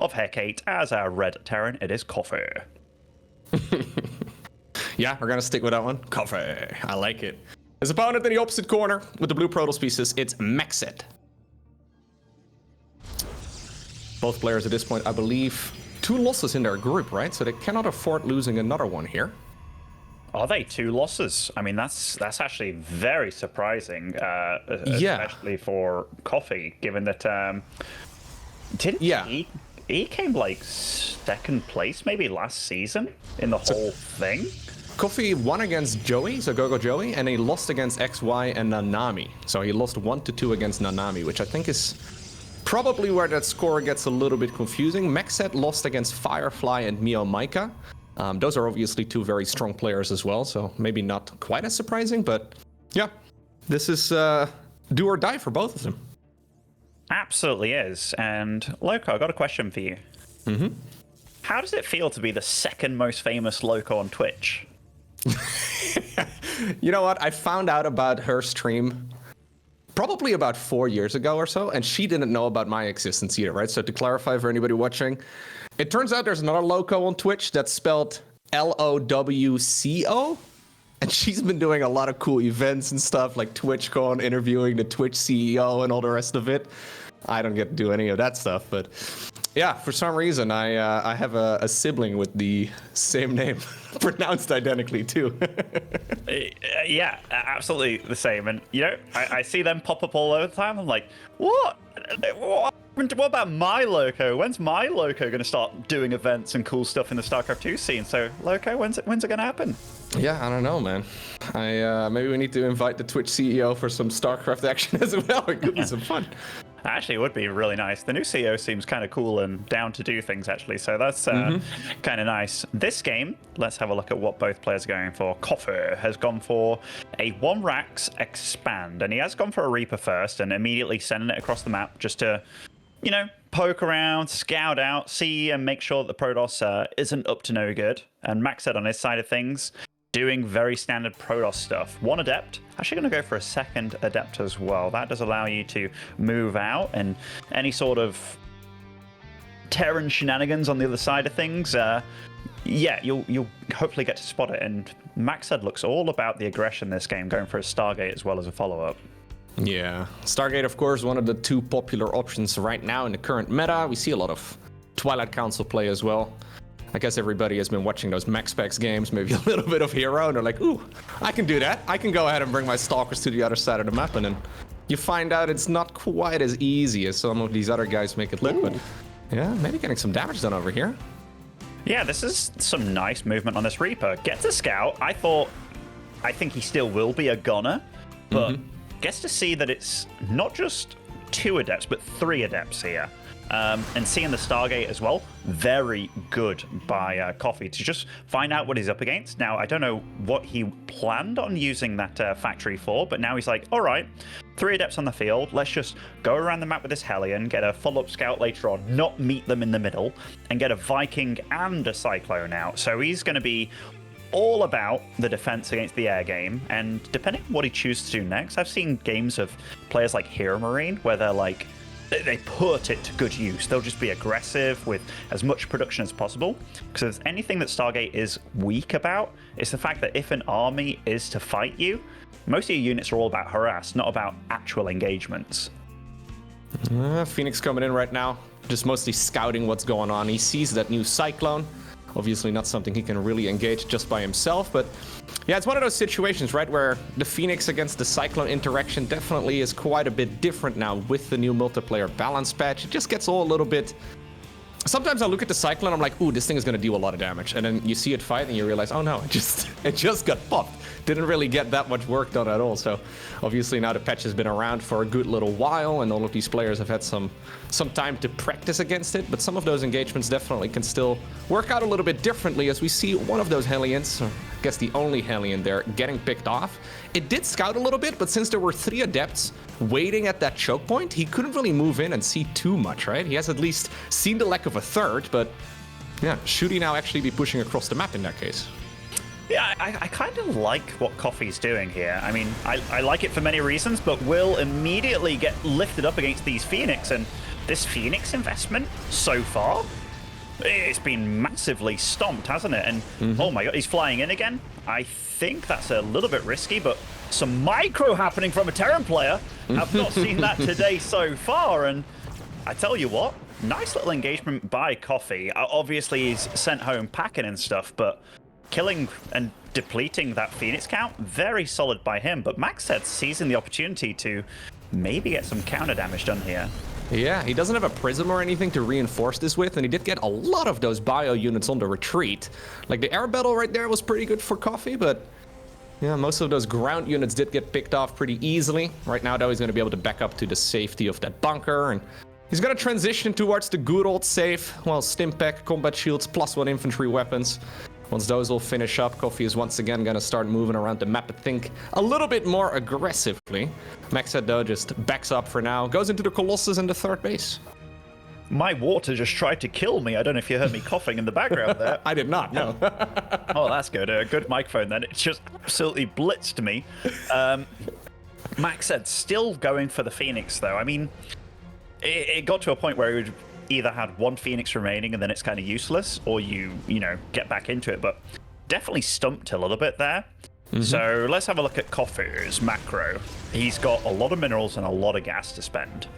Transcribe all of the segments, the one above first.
of Hecate as our red Terran. It is Coffee. Yeah, we're gonna stick with that one. Coffee. I like it. His opponent in the opposite corner with the blue Protoss pieces, it's MacSed. Both players at this point, I believe, 2 losses in their group, right? So they cannot afford losing another one here. Are they 2 losses? I mean, that's actually very surprising, especially for Coffee, given that he came like 2nd place maybe last season in the whole thing. Coffee won against Joey, so Gogo Joey, and he lost against XY and Nanami. So he lost 1-2 against Nanami, which I think is probably where that score gets a little bit confusing. MacSed lost against Firefly and Mio Maika. Those are obviously 2 very strong players as well, so maybe not quite as surprising, but yeah, this is do or die for both of them. Absolutely is. And Loco, I got a question for you. How does it feel to be the 2nd most famous Loco on Twitch? You know what? I found out about her stream probably about 4 years ago or so, and she didn't know about my existence either, right? So to clarify for anybody watching, it turns out there's another Loco on Twitch that's spelled LOWCO, and she's been doing a lot of cool events and stuff like TwitchCon, interviewing the Twitch CEO and all the rest of it. I don't get to do any of that stuff, but yeah, for some reason I have a sibling with the same name, pronounced identically too. Yeah, absolutely the same. And you know, I see them pop up all over the time. I'm like, what about my Loco? When's my Loco going to start doing events and cool stuff in the StarCraft 2 scene? So Loco, when's it going to happen? Yeah, I don't know, man. Maybe we need to invite the Twitch CEO for some StarCraft action as well. It could be some fun. Actually, it would be really nice. The new CEO seems kind of cool and down to do things, actually. So that's kind of nice. This game, let's have a look at what both players are going for. Koffer has gone for a 1-Rax expand, and he has gone for a Reaper first and immediately sending it across the map just to, you know, poke around, scout out, see and make sure that the Protoss isn't up to no good. And MacSed on his side of things, doing very standard Protoss stuff. 1 Adept, actually going to go for a 2nd Adept as well. That does allow you to move out, and any sort of Terran shenanigans on the other side of things, yeah, you'll hopefully get to spot it. And MacSed looks all about the aggression this game, going for a Stargate as well as a follow-up. Yeah, Stargate, of course, one of the 2 popular options right now in the current meta. We see a lot of Twilight Council play as well. I guess everybody has been watching those MacSpecs games, maybe a little bit of Hero, and they're like, ooh, I can do that. I can go ahead and bring my Stalkers to the other side of the map, and then you find out it's not quite as easy as some of these other guys make it look, but yeah, maybe getting some damage done over here. Yeah, this is some nice movement on this Reaper. Gets a scout. I think he still will be a gunner, but gets to see that it's not just 2 Adepts, but 3 Adepts here. And seeing the Stargate as well, very good by Coffee to just find out what he's up against. Now, I don't know what he planned on using that factory for, but now he's like, all right, 3 Adepts on the field. Let's just go around the map with this Hellion, get a follow-up scout later on, not meet them in the middle, and get a Viking and a Cyclone out. So he's going to be all about the defense against the air game, and depending on what he chooses to do next, I've seen games of players like Hero Marine where they're like, they put it to good use. They'll just be aggressive with as much production as possible. Because if there's anything that Stargate is weak about, it's the fact that if an army is to fight you, most of your units are all about harass, not about actual engagements. Phoenix coming in right now, just mostly scouting what's going on. He sees that new Cyclone. Obviously not something he can really engage just by himself, but yeah, it's one of those situations, right, where the Phoenix against the Cyclone interaction definitely is quite a bit different now with the new multiplayer balance patch. It just gets all a little bit... Sometimes I look at the Cyclone, I'm like, ooh, this thing is going to do a lot of damage, and then you see it fight and you realize, oh no, it just got popped. Didn't really get that much work done at all. So obviously now the patch has been around for a good little while, and all of these players have had some time to practice against it, but some of those engagements definitely can still work out a little bit differently, as we see one of those Hellions, or I guess the only Hellion there, getting picked off. It did scout a little bit, but since there were 3 Adepts waiting at that choke point, he couldn't really move in and see too much, right? He has at least seen the lack of a 3rd, but yeah, should he now actually be pushing across the map in that case? Yeah, I kind of like what Coffee's doing here. I mean, I like it for many reasons, but will immediately get lifted up against these Phoenix, and this Phoenix investment so far, it's been massively stomped, hasn't it? And oh my god, he's flying in again. I think that's a little bit risky, but some micro happening from a Terran player. I've not seen that today so far, and I tell you what, nice little engagement by Coffee. Obviously, he's sent home packing and stuff, but killing and depleting that Phoenix count, very solid by him. But MacSed seizing the opportunity to maybe get some counter damage done here. Yeah, he doesn't have a prism or anything to reinforce this with, and he did get a lot of those bio units on the retreat. Like the air battle right there was pretty good for Coffee, but yeah, most of those ground units did get picked off pretty easily. Right now, though, he's going to be able to back up to the safety of that bunker, and he's going to transition towards the good old safe. Well, Stimpack, combat shields, +1 infantry weapons. Once those all finish up, Coffee is once again going to start moving around the map, I think, a little bit more aggressively. MacSed, though, just backs up for now, goes into the Colossus in the third base. My water just tried to kill me. I don't know if you heard me coughing in the background there. I did not, no. Oh, that's good. A good microphone then. It just absolutely blitzed me. MacSed still going for the Phoenix, though. I mean, it got to a point where he would either had one Phoenix remaining and then it's kind of useless, or you know, get back into it. But definitely stumped a little bit there. So let's have a look at Coffee's macro. He's got a lot of minerals and a lot of gas to spend.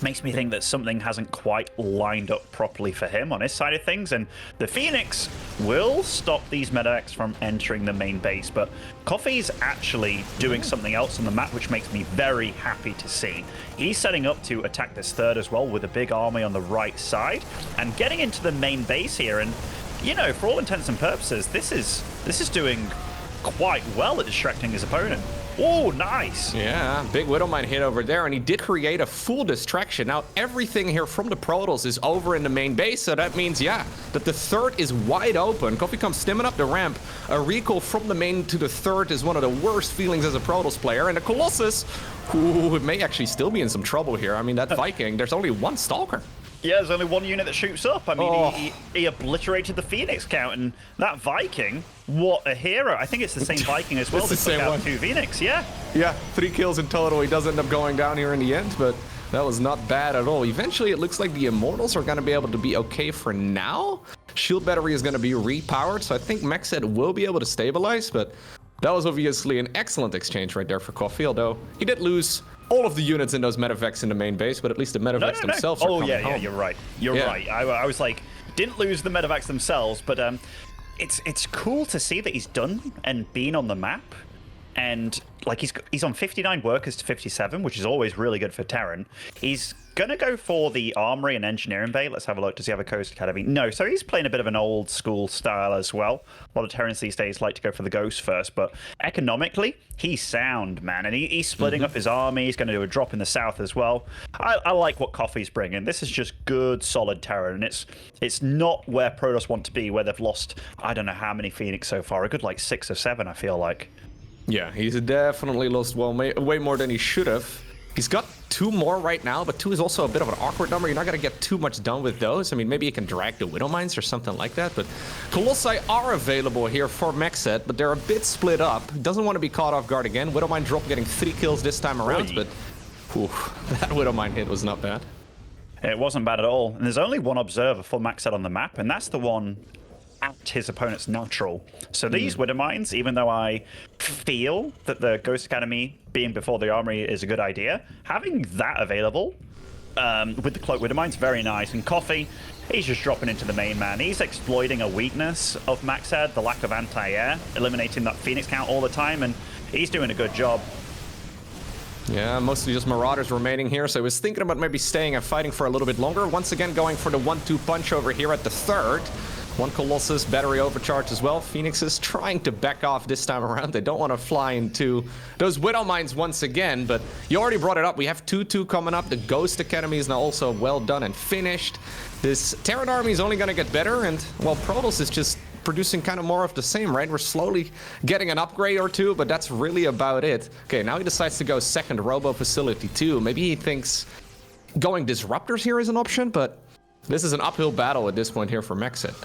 Makes me think that something hasn't quite lined up properly for him on his side of things, and the Phoenix will stop these medics from entering the main base, but Coffee's actually doing something else on the map, which makes me very happy to see. He's setting up to attack this third as well with a big army on the right side, and getting into the main base here, and, you know, for all intents and purposes, this is doing quite well at distracting his opponent. Oh, nice. Yeah, big Widowmine hit over there, and he did create a full distraction. Now, everything here from the Protoss is over in the main base, so that means, yeah, that the third is wide open. Coffee comes stimming up the ramp. A recall from the main to the third is one of the worst feelings as a Protoss player, and the Colossus, who may actually still be in some trouble here. I mean, that Viking, there's only one Stalker. Yeah, there's only one unit that shoots up. I mean, he obliterated the Phoenix count, and that Viking, what a hero. I think it's the same Viking as well that took out 2 Phoenix, yeah. Yeah, 3 kills in total. He does end up going down here in the end, but that was not bad at all. Eventually, it looks like the Immortals are going to be able to be okay for now. Shield battery is going to be repowered, so I think MacSed will be able to stabilize, but that was obviously an excellent exchange right there for Coffee, although he did lose all of the units in those medevacs in the main base, but at least the medevacs themselves are coming home. Yeah, you're right. You're right. I was like, didn't lose the medevacs themselves, but it's cool to see that he's done and been on the map, and like he's on 59 workers to 57, which is always really good for Terran. He's gonna go for the armory and engineering bay. Let's have a look. Does he have a Coast Academy? No, so he's playing a bit of an old school style as well. A lot of Terrans these days like to go for the Ghost first, but economically, he's sound, man, and he's splitting up his army. He's going to do a drop in the south as well. I like what Coffee's bringing. This is just good, solid Terran, and it's not where Protoss want to be, where they've lost, I don't know how many Phoenix so far, a good like 6 or 7, I feel like. Yeah, he's definitely lost way more than he should have. He's got 2 more right now, but 2 is also a bit of an awkward number. You're not going to get too much done with those. I mean, maybe you can drag the Widowmines or something like that, but Colossi are available here for MacSed, but they're a bit split up. Doesn't want to be caught off guard again. Widowmine drop getting 3 kills this time around, but whew, that Widowmine hit was not bad. It wasn't bad at all. And there's only one observer for MacSed on the map, and that's the one at his opponent's natural. So these Widowmines, even though I feel that the Ghost Academy being before the armory is a good idea, having that available with the Cloak Widowmines, very nice. And Coffee, he's just dropping into the main, man. He's exploiting a weakness of MacSed, the lack of anti-air, eliminating that Phoenix count all the time, and he's doing a good job. Yeah, mostly just Marauders remaining here, so I was thinking about maybe staying and fighting for a little bit longer. Once again, going for the 1-2 punch over here at the third. 1 Colossus, battery overcharge as well. Phoenix is trying to back off this time around. They don't want to fly into those Widowmines once again, but you already brought it up. We have 2-2 coming up. The Ghost Academy is now also well done and finished. This Terran army is only going to get better, and, well, Protoss is just producing kind of more of the same, right? We're slowly getting an upgrade or 2, but that's really about it. Okay, now he decides to go second Robo Facility 2. Maybe he thinks going Disruptors here is an option, but this is an uphill battle at this point here for MacSed.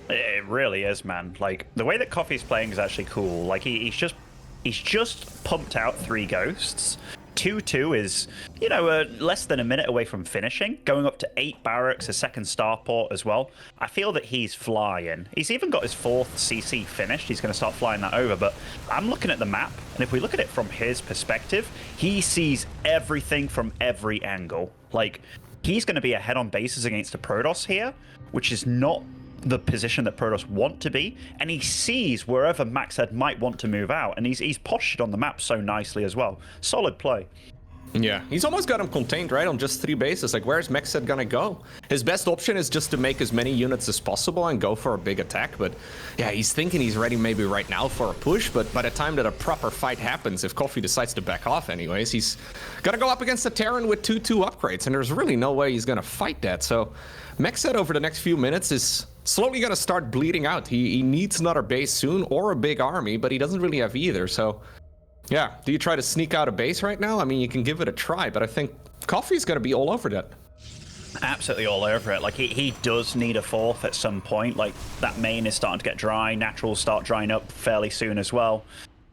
It really is, man. Like, the way that Coffee's playing is actually cool. Like, he's just pumped out 3 ghosts, 2-2 is, you know, less than a minute away from finishing, going up to 8 barracks, a second starport as well. I feel that he's flying. He's even got his 4th CC finished. He's going to start flying that over, but I'm looking at the map, and if we look at it from his perspective, he sees everything from every angle. Like, he's going to be ahead on bases against a Protoss here, which is not the position that Protoss want to be, and he sees wherever MacSed might want to move out, and he's postured on the map so nicely as well. Solid play. Yeah, he's almost got him contained, right, on just 3 bases. Like, where's MacSed gonna go? His best option is just to make as many units as possible and go for a big attack, but yeah, he's thinking he's ready maybe right now for a push, but by the time that a proper fight happens, if Coffee decides to back off anyways, he's gonna go up against a Terran with 2-2 upgrades, and there's really no way he's gonna fight that. So MacSed over the next few minutes is slowly gonna start bleeding out. He needs another base soon, or a big army, but he doesn't really have either, so yeah, do you try to sneak out a base right now? I mean, you can give it a try, but I think Coffee's going to be all over that. Absolutely all over it. Like, he does need a 4th at some point. Like, that main is starting to get dry. Naturals start drying up fairly soon as well.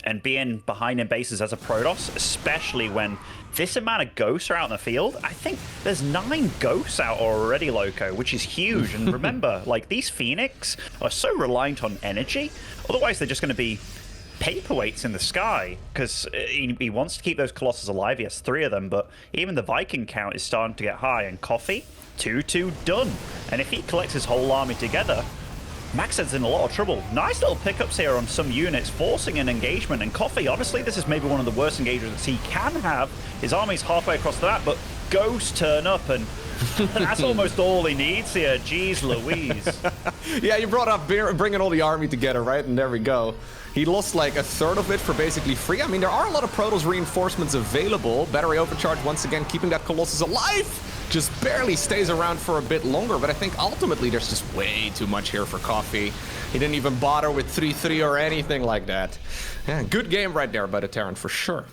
And being behind in bases as a Protoss, especially when this amount of ghosts are out in the field, I think there's 9 ghosts out already, Loco, which is huge. And remember, like, these Phoenix are so reliant on energy. Otherwise, they're just going to be paperweights in the sky, because he wants to keep those Colossus alive. He has 3 of them, but even the Viking count is starting to get high, and Coffee, 2-2 done. And if he collects his whole army together, MacSed's in a lot of trouble. Nice little pickups here on some units, forcing an engagement, and Coffee, honestly, this is maybe one of the worst engagements he can have. His army's halfway across the map, but ghosts turn up, and that's almost all he needs here. Jeez Louise. Yeah, you brought up bringing all the army together, right? And there we go. He lost like a third of it for basically free. I mean, there are a lot of Protoss reinforcements available. Battery overcharge once again, keeping that Colossus alive. Just barely stays around for a bit longer, but I think ultimately there's just way too much here for Coffee. He didn't even bother with 3-3 or anything like that. Yeah, good game right there by the Terran for sure.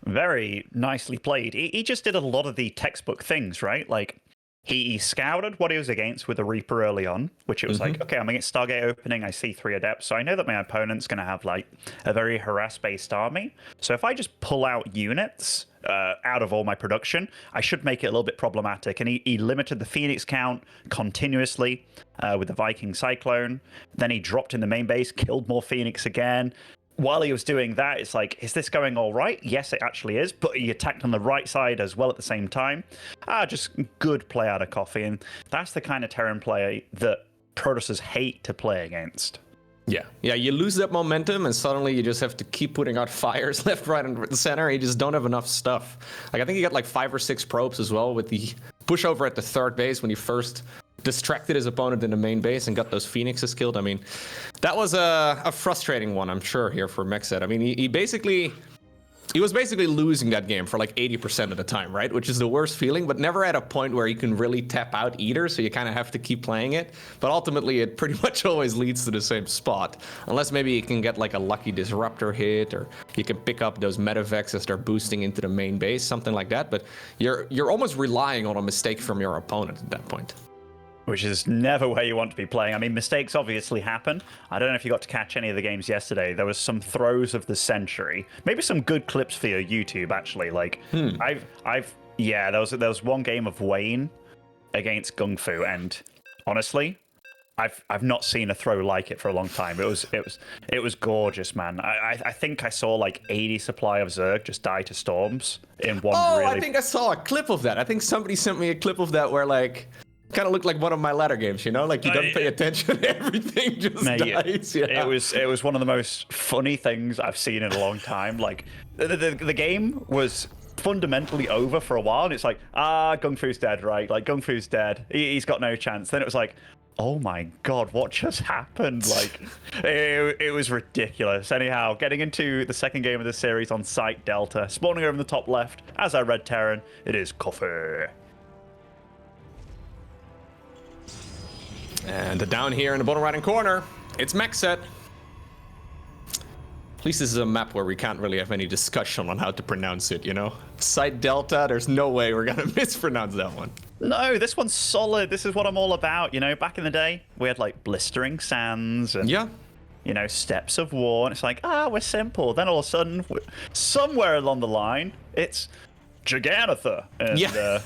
Very nicely played. He just did a lot of the textbook things, right? Like, he scouted what he was against with the Reaper early on, which it was like, okay, I'm against Stargate opening, I see 3 Adepts, so I know that my opponent's going to have, like, a very harass-based army. So if I just pull out units out of all my production, I should make it a little bit problematic. And he limited the Phoenix count continuously with the Viking Cyclone. Then he dropped in the main base, killed more Phoenix again. While he was doing that, it's like, is this going all right? Yes, it actually is, but he attacked on the right side as well at the same time. Just good play out of Coffee, and that's the kind of Terran player that Protoss hate to play against. Yeah, you lose that momentum, and suddenly you just have to keep putting out fires left, right, and center. You just don't have enough stuff. Like, I think he got like 5 or 6 probes as well with the pushover at the 3rd base when he first distracted his opponent in the main base and got those Phoenixes killed. I mean, that was a frustrating one, I'm sure, here for MacSed. I mean, he was basically losing that game for like 80% of the time, right? Which is the worst feeling, but never at a point where you can really tap out either, so you kind of have to keep playing it. But ultimately, it pretty much always leads to the same spot, unless maybe you can get like a lucky disruptor hit, or you can pick up those Medivacs as they're boosting into the main base, something like that. But you're almost relying on a mistake from your opponent at that point. Which is never where you want to be playing. I mean, mistakes obviously happen. I don't know if you got to catch any of the games yesterday. There was some throws of the century. Maybe some good clips for your YouTube, actually. Like, yeah, there was one game of Wayne against Gung Fu, and honestly, I've not seen a throw like it for a long time. It was gorgeous, man. I think I saw like 80 supply of Zerg just die to storms in one. I think I saw a clip of that. I think somebody sent me a clip of that where like, kind of looked like one of my ladder games, you know? Like, you don't pay attention, everything just dies. Yeah. It was one of the most funny things I've seen in a long time. Like, the game was fundamentally over for a while, and it's like, Gung Fu's dead, right? Like, Gung Fu's dead. He's got no chance. Then it was like, oh my god, what just happened? Like, it was ridiculous. Anyhow, getting into the second game of the series on Site Delta, spawning over in the top left, as I read Terran, it is Coffee. And down here in the bottom right-hand corner, it's MacSed. At least this is a map where we can't really have any discussion on how to pronounce it, you know? Site Delta, there's no way we're gonna mispronounce that one. No, this one's solid. This is what I'm all about, you know? Back in the day, we had, like, blistering sands and... Yeah. you know, steps of war, and it's like, we're simple. Then all of a sudden, somewhere along the line, it's Jagannatha. And, yeah.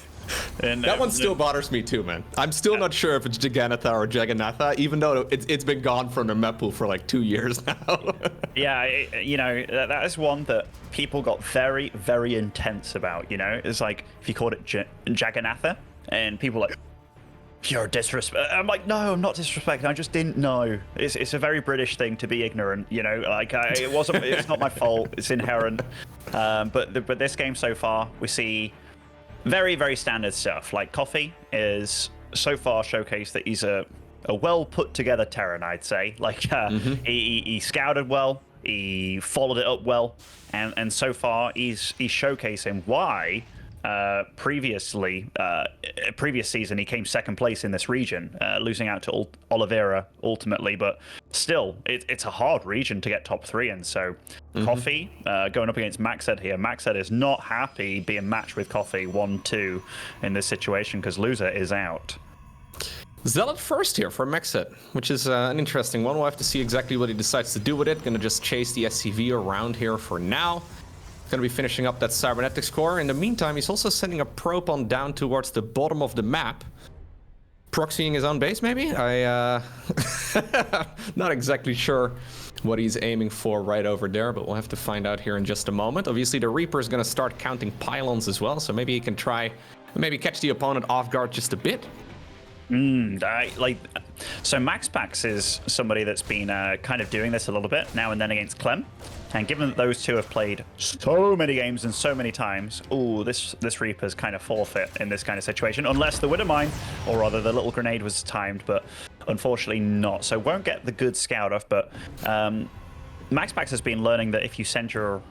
And that one still bothers me too, man. I'm still not sure if it's Jagannatha or Jagannatha, even though it's been gone from the map pool for like 2 years now. Yeah, you know, that is one that people got very, very intense about, you know? It's like, if you called it Jagannatha, and people were like, you're disrespect. I'm like, no, I'm not disrespecting. I just didn't know. It's a very British thing to be ignorant, you know. Like it wasn't. It's not my fault. It's inherent. But this game so far, we see very, very standard stuff. Like Coffee is so far showcased that he's a well put together Terran, I'd say. Like he scouted well, he followed it up well, and so far he's showcasing why. Previous season he came second place in this region, losing out to Oliveira ultimately, but still it's a hard region to get top 3 in. So Coffee going up against MacSed here. MacSed is not happy being matched with Coffee 1-2 in this situation because loser is out. Zealot first here for MacSed, which is an interesting one. We'll have to see exactly what he decides to do with it. Gonna just chase the SCV around here for now. Going to be finishing up that cybernetics core. In the meantime, he's also sending a probe on down towards the bottom of the map. Proxying his own base, maybe? Not exactly sure what he's aiming for right over there, but we'll have to find out here in just a moment. Obviously, the Reaper is going to start counting pylons as well, so maybe he can try, maybe catch the opponent off guard just a bit. So MaxPax is somebody that's been kind of doing this a little bit now and then against Clem. And given that those two have played so many games and so many times, this Reaper's kind of forfeit in this kind of situation, unless the Widowmine, or rather the little grenade was timed, but unfortunately not. So won't get the good scout off, but MaxPax has been learning that if you send your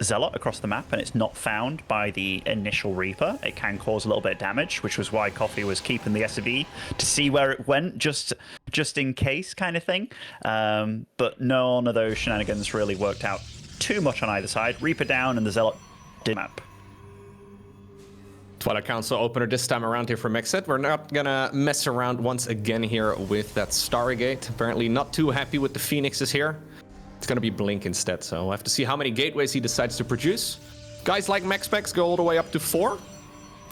Zealot across the map and it's not found by the initial Reaper, it can cause a little bit of damage, which was why Coffee was keeping the SCV to see where it went, just in case kind of thing. But none of those shenanigans really worked out too much on either side. Reaper down and the Zealot did map. Twilight Council opener this time around here for MacSed. We're not gonna mess around once again here with that Stargate. Apparently not too happy with the Phoenixes here. It's going to be Blink instead, so we'll have to see how many gateways he decides to produce. Guys like MaxPax go all the way up to 4.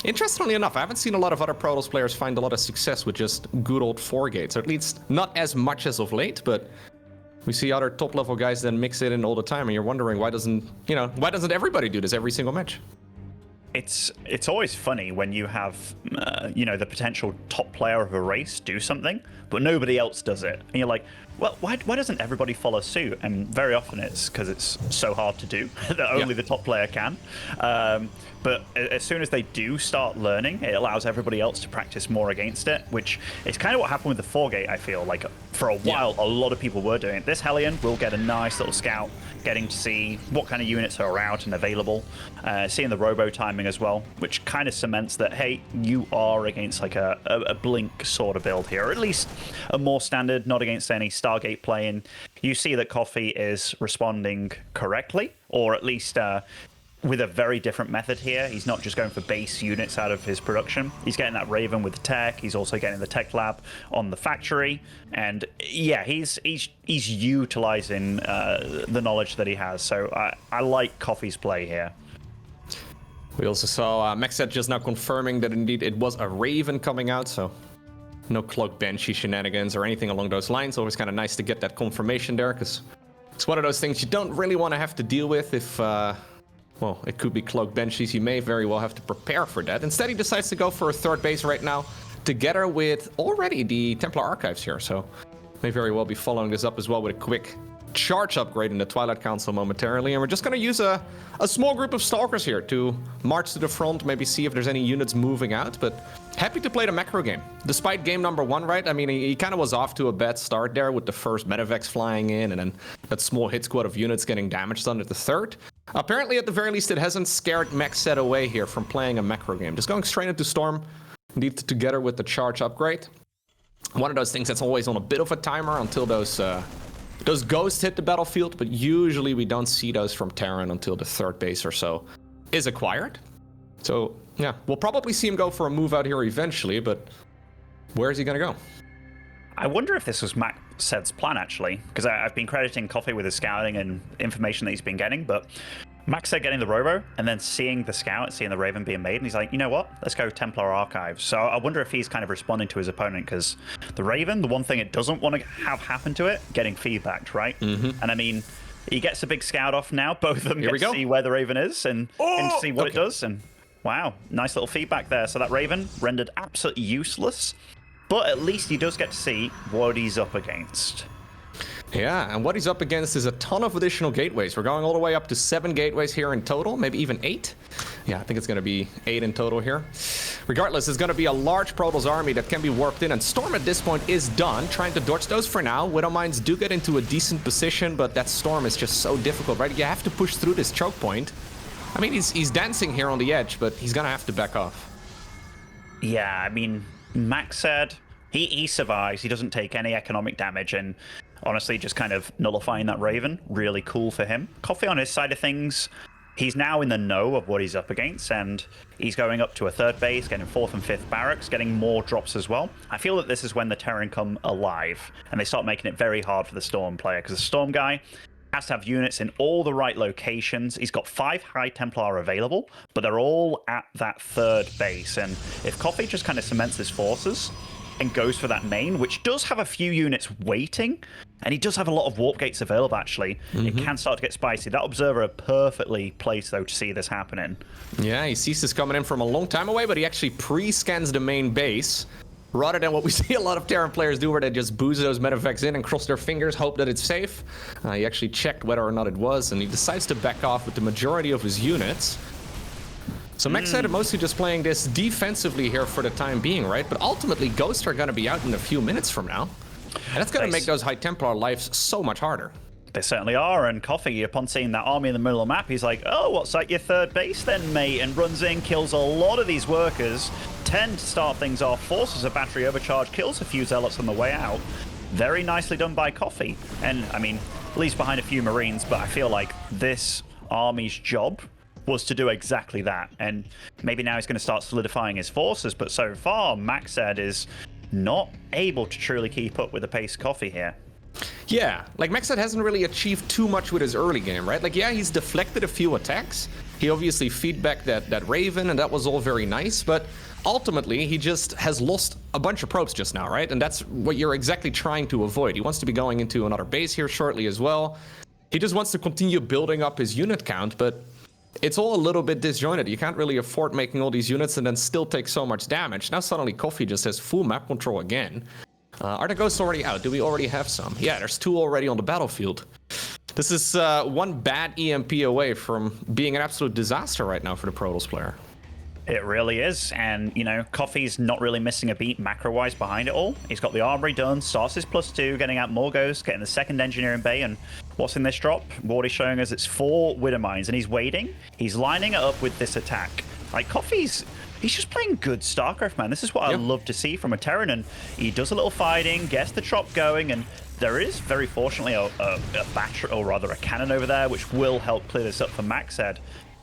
Interestingly enough, I haven't seen a lot of other Protoss players find a lot of success with just good old 4 gates, or at least not as much as of late, but we see other top-level guys then mix it in all the time, and you're wondering why doesn't everybody do this every single match? It's always funny when you have the potential top player of a race do something, but nobody else does it, and you're like, well, why doesn't everybody follow suit? And very often it's because it's so hard to do that only the top player can. But as soon as they do start learning, it allows everybody else to practice more against it, which is kind of what happened with the 4-gate, I feel. Like, for a while, a lot of people were doing it. This Hellion will get a nice little scout, getting to see what kind of units are out and available, seeing the robo timing as well, which kind of cements that, hey, you are against like a Blink sort of build here, or at least a more standard, not against any Stargate play. And you see that Coffee is responding correctly, or at least with a very different method here. He's not just going for base units out of his production. He's getting that Raven with the tech. He's also getting the tech lab on the factory. And yeah, he's utilizing the knowledge that he has. So I like Coffee's play here. We also saw MacSed just now confirming that indeed it was a Raven coming out, so no Cloak Banshee shenanigans or anything along those lines. Always kind of nice to get that confirmation there, because it's one of those things you don't really want to have to deal with if... well, it could be Cloak Banshees. You may very well have to prepare for that. Instead, he decides to go for a 3rd base right now, together with already the Templar Archives here. So, may very well be following this up as well with a quick charge upgrade in the Twilight Council momentarily. And we're just going to use a small group of Stalkers here to march to the front, maybe see if there's any units moving out. But happy to play the macro game. Despite game number 1, right? I mean, he kind of was off to a bad start there with the first Medivacs flying in and then that small hit squad of units getting damaged under the 3rd. Apparently, at the very least, it hasn't scared MacSed away here from playing a macro game. Just going straight into Storm, indeed together with the charge upgrade. One of those things that's always on a bit of a timer until those ghosts hit the battlefield, but usually we don't see those from Terran until the 3rd base or so is acquired. So, yeah, we'll probably see him go for a move out here eventually, but where is he going to go? I wonder if this was MacSed's plan, actually, because I've been crediting Coffee with his scouting and information that he's been getting, but MacSed getting the Robo and then seeing the scout and seeing the Raven being made, and he's like, you know what? Let's go Templar Archives. So I wonder if he's kind of responding to his opponent, because the Raven, the one thing it doesn't want to have happen to it, getting feedbacked, right? And I mean, he gets a big scout off now. Both of them get to see where the Raven is and see what it does. And wow, nice little feedback there. So that Raven rendered absolutely useless. But at least he does get to see what he's up against. Yeah, and what he's up against is a ton of additional gateways. We're going all the way up to 7 gateways here in total, maybe even 8. Yeah, I think it's going to be 8 in total here. Regardless, it's going to be a large Protoss army that can be warped in, and Storm at this point is done, trying to dodge those for now. Widowmines do get into a decent position, but that Storm is just so difficult, right? You have to push through this choke point. I mean, he's dancing here on the edge, but he's going to have to back off. Yeah, I mean, MacSed, he survives. He doesn't take any economic damage, and honestly, just kind of nullifying that Raven, really cool for him. Coffee on his side of things, he's now in the know of what he's up against, and he's going up to a 3rd base, getting 4th and 5th barracks, getting more drops as well. I feel that this is when the Terran come alive, and they start making it very hard for the Storm player, because the Storm guy has to have units in all the right locations. He's got 5 High Templar available, but they're all at that 3rd base, and if Coffee just kind of cements his forces and goes for that main, which does have a few units waiting, and he does have a lot of warp gates available, actually. It can start to get spicy. That Observer perfectly placed, though, to see this happening. Yeah, he sees this coming in from a long time away, but he actually pre-scans the main base, rather than what we see a lot of Terran players do, where they just boost those medevac's in and cross their fingers, hope that it's safe. He actually checked whether or not it was, and he decides to back off with the majority of his units. So MacSed mostly just playing this defensively here for the time being, right? But ultimately, Ghosts are going to be out in a few minutes from now. And that's going to make those High Templar lives so much harder. They certainly are, and Coffee, upon seeing that army in the middle of the map, he's like, oh, what's that, your 3rd base then, mate? And runs in, kills a lot of these workers, 10 to start things off, forces a battery overcharge, kills a few Zealots on the way out. Very nicely done by Coffee. And, I mean, leaves behind a few Marines, but I feel like this army's job was to do exactly that. And maybe now he's going to start solidifying his forces, but so far, MacSed is not able to truly keep up with the pace of Coffee here. Yeah, like MacSed hasn't really achieved too much with his early game, right? Like, yeah, he's deflected a few attacks. He obviously feedbacked that Raven, and that was all very nice, but ultimately, he just has lost a bunch of probes just now, right? And that's what you're exactly trying to avoid. He wants to be going into another base here shortly as well. He just wants to continue building up his unit count, but it's all a little bit disjointed. You can't really afford making all these units and then still take so much damage. Now suddenly Coffee just has full map control again. Are the Ghosts already out? Do we already have some? Yeah, there's 2 already on the battlefield. This is one bad EMP away from being an absolute disaster right now for the Protoss player. It really is, and, you know, Coffee's not really missing a beat macro-wise behind it all. He's got the armory done, starts his +2, getting out more Ghosts, getting the 2nd engineering bay, and what's in this drop? VOD is showing us it's 4 Widowmines, and he's waiting. He's lining it up with this attack. Like, Coffee's just playing good StarCraft, man. This is what I love to see from a Terran, and he does a little fighting, gets the chop going, and there is, very fortunately, a battery, or rather a cannon over there, which will help clear this up for MacSed.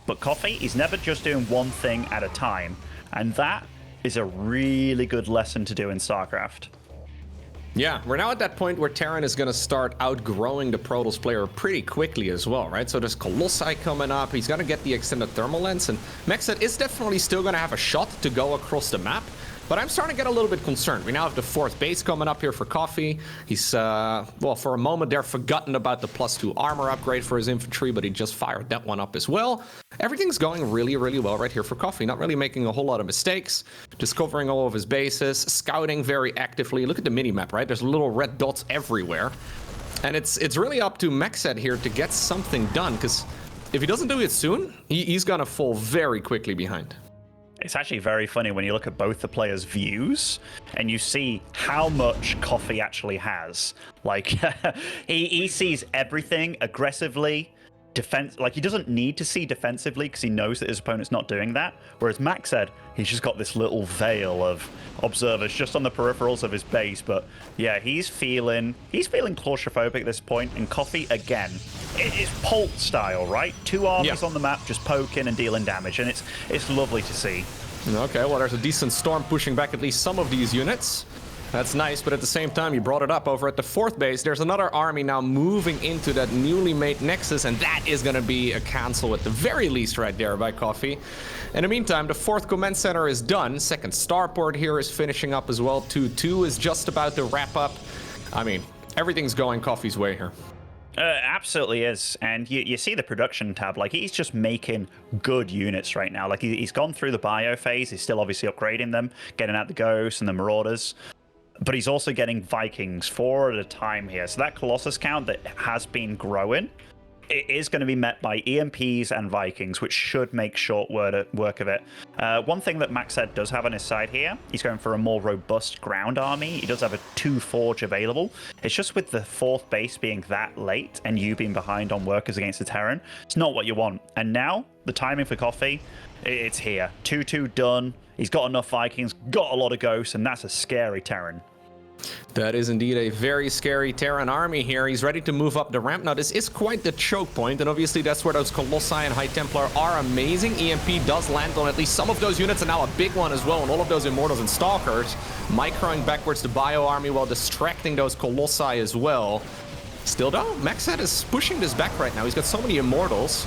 But Coffee, he's never just doing one thing at a time, and that is a really good lesson to do in StarCraft. Yeah, we're now at that point where Terran is going to start outgrowing the Protoss player pretty quickly as well, right? So there's Colossi coming up, he's going to get the extended thermal lens, and MacSed is definitely still going to have a shot to go across the map. But I'm starting to get a little bit concerned. We now have the 4th base coming up here for Coffee. He's, well, for a moment there, forgotten about the +2 armor upgrade for his infantry, but he just fired that one up as well. Everything's going really, really well right here for Coffee. Not really making a whole lot of mistakes. Discovering all of his bases. Scouting very actively. Look at the mini-map, right? There's little red dots everywhere. And it's really up to MacSed here to get something done, because if he doesn't do it soon, he's going to fall very quickly behind. It's actually very funny when you look at both the players' views and you see how much Coffee actually has. Like, he sees everything aggressively, like, he doesn't need to see defensively because he knows that his opponent's not doing that. Whereas MacSed, he's just got this little veil of observers just on the peripherals of his base. But yeah, he's feeling claustrophobic at this point. And Coffee, again, it's Pult style, right? 2 armies on the map just poking and dealing damage, and it's lovely to see. Okay, well, there's a decent Storm pushing back at least some of these units. That's nice, but at the same time, you brought it up over at the 4th base. There's another army now moving into that newly made Nexus, and that is going to be a cancel at the very least right there by Coffee. In the meantime, the 4th command center is done. 2nd starport here is finishing up as well. 2-2 is just about to wrap up. I mean, everything's going Coffee's way here. Absolutely is. And you see the production tab, like he's just making good units right now. Like he's gone through the bio phase. He's still obviously upgrading them, getting out the Ghosts and the Marauders. But he's also getting Vikings 4 at a time here. So that Colossus count that has been growing, it is going to be met by EMPs and Vikings, which should make short work of it. One thing that MacSed does have on his side here, he's going for a more robust ground army. He does have a 2 Forge available. It's just with the 4th base being that late and you being behind on workers against the Terran, it's not what you want. And now, the timing for Coffee, it's here. 2-2 done. He's got enough Vikings, got a lot of Ghosts, and that's a scary Terran. That is indeed a very scary Terran army here. He's ready to move up the ramp. Now, this is quite the choke point, and obviously that's where those Colossi and High Templar are amazing. EMP does land on at least some of those units, and now a big one as well, and all of those Immortals and Stalkers. Microing backwards the Bio army while distracting those Colossi as well. Still though, MacSed is pushing this back right now. He's got so many Immortals.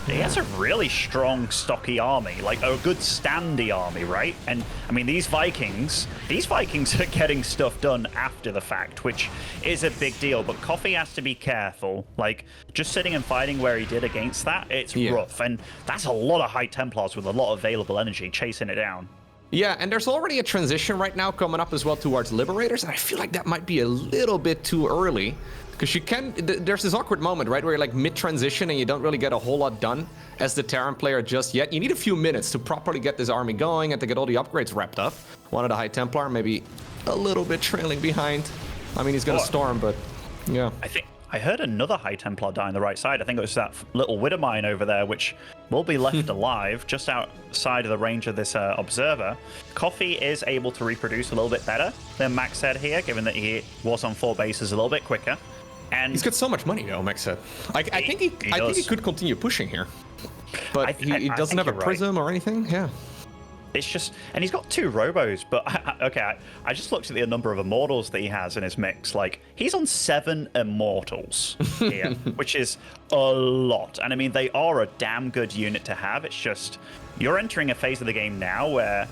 He has a really strong, stocky army, like a good standy army, right? And I mean, these Vikings are getting stuff done after the fact, which is a big deal. But Coffee has to be careful. Like, just sitting and fighting where he did against that, it's rough. And that's a lot of High Templars with a lot of available energy chasing it down. Yeah, and there's already a transition right now coming up as well towards Liberators, and I feel like that might be a little bit too early. Because you can, there's this awkward moment, right, where you're like mid-transition and you don't really get a whole lot done as the Terran player just yet. You need a few minutes to properly get this army going and to get all the upgrades wrapped up. One of the High Templar, maybe a little bit trailing behind. I mean, he's going to storm, but yeah. I heard another High Templar die on the right side. I think it was that little Widowmine over there, which will be left alive just outside of the range of this Observer. Coffee is able to reproduce a little bit better than MacSed here, given that he was on 4 bases a little bit quicker. And he's got so much money, though, MacSed. I think he could continue pushing here, but he doesn't have a prism or anything. Yeah. It's just, and he's got 2 Robos, but I just looked at the number of Immortals that he has in his mix. Like, he's on 7 Immortals here, which is a lot. And I mean, they are a damn good unit to have. It's just, you're entering a phase of the game now where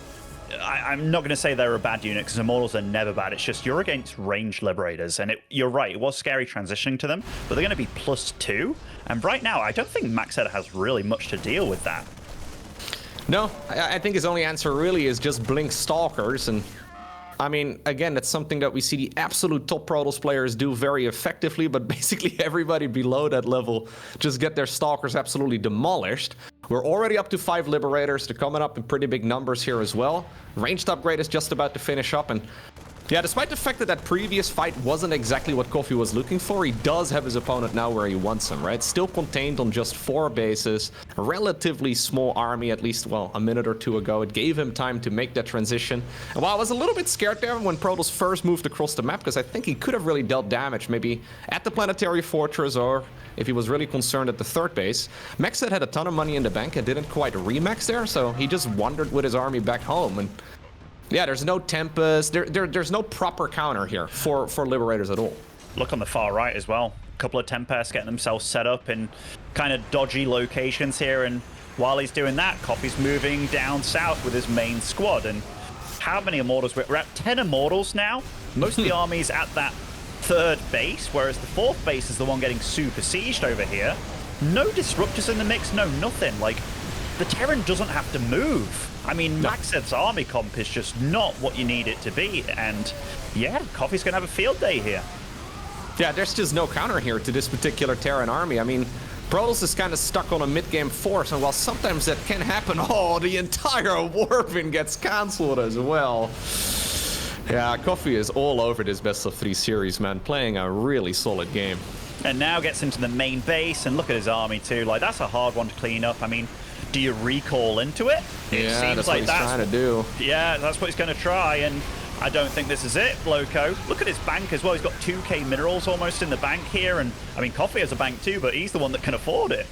I'm not going to say they're a bad unit, because Immortals are never bad. It's just you're against ranged Liberators, and you're right, it was scary transitioning to them, but they're going to be +2. And right now, I don't think MacSed has really much to deal with that. No, I think his only answer really is just blink Stalkers, and I mean, again, that's something that we see the absolute top Protoss players do very effectively, but basically everybody below that level just get their Stalkers absolutely demolished. We're already up to 5 Liberators. They're coming up in pretty big numbers here as well. Ranged upgrade is just about to finish up, and yeah, despite the fact that that previous fight wasn't exactly what Coffee was looking for, he does have his opponent now where he wants him, right? Still contained on just 4 bases, a relatively small army, at least, well, a minute or 2 ago. It gave him time to make that transition. And while I was a little bit scared there when Protoss first moved across the map, because I think he could have really dealt damage, maybe at the Planetary Fortress, or if he was really concerned at the 3rd base. MacSed had a ton of money in the bank and didn't quite remax there, so he just wandered with his army back home. And yeah, there's no Tempest, there's no proper counter here for Liberators at all. Look on the far right as well. A couple of Tempests getting themselves set up in kind of dodgy locations here, and while he's doing that, Coffee's moving down south with his main squad. And how many Immortals? We're at 10 Immortals now. Most of the army's at that 3rd base, whereas the 4th base is the one getting super sieged over here. No Disruptors in the mix, no nothing. Like, the Terran doesn't have to move. I mean, no. MacSed's army comp is just not what you need it to be, and yeah, Coffee's gonna have a field day here. Yeah, there's just no counter here to this particular Terran army. I mean, Protoss is kind of stuck on a mid-game force, and while sometimes that can happen, the entire Warpin gets cancelled as well. Yeah, Coffee is all over this best-of-3 series, man, playing a really solid game. And now gets into the main base, and look at his army too. Like, that's a hard one to clean up. I mean, do you recall into it? It seems that's like what he's trying to do. Yeah, that's what he's going to try, and I don't think this is it, Loco. Look at his bank as well. He's got 2k minerals almost in the bank here, and I mean, Coffee has a bank too, but he's the one that can afford it.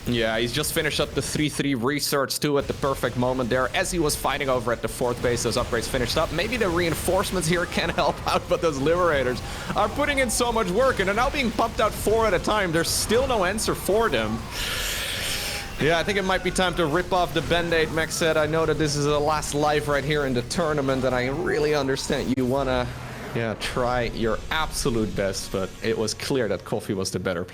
Yeah, he's just finished up the 3-3 research too at the perfect moment there. As he was fighting over at the 4th base, those upgrades finished up. Maybe the reinforcements here can help out, but those Liberators are putting in so much work and are now being pumped out 4 at a time. There's still no answer for them. Yeah, I think it might be time to rip off the Band-Aid, MacSed. I know that this is the last life right here in the tournament, and I really understand you wanna, try your absolute best, but it was clear that Coffee was the better player.